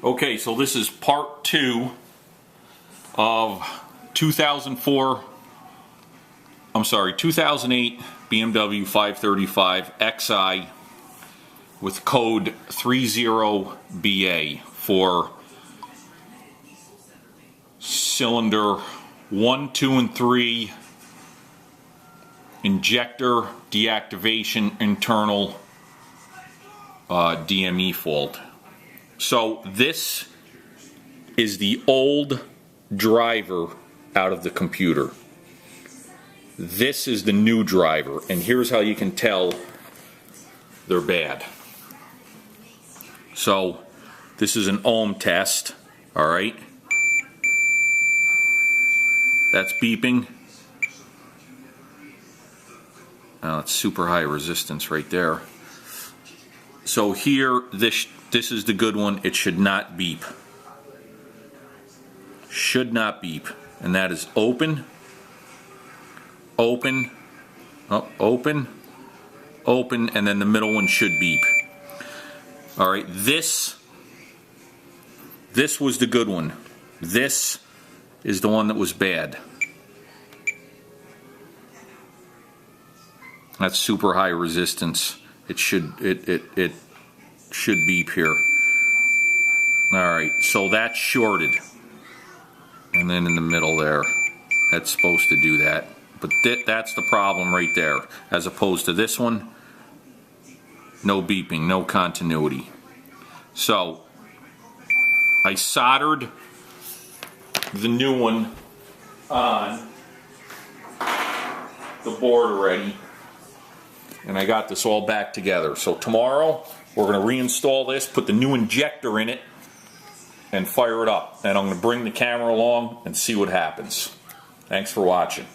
Okay, so this is part 2 of 2008 BMW 535 Xi with code 30BA for cylinder 1, 2, and 3, injector deactivation, internal DME fault. So this is the old driver out of the computer. This is the new driver, and here's how you can tell they're bad. So this is an ohm test, alright? That's beeping. Now it's super high resistance right there. So here, this is the good one. It should not beep. Should not beep. And that is open, open, oh, open, open, and then the middle one should beep. Alright, this was the good one. This is the one that was bad. That's super high resistance. It should beep here. Alright, so that's shorted. And then in the middle there, that's supposed to do that. But that's the problem right there. As opposed to this one, no beeping, no continuity. So, I soldered the new one on the board already. And I got this all back together. So tomorrow, we're going to reinstall this, put the new injector in it, and fire it up. And I'm going to bring the camera along and see what happens. Thanks for watching.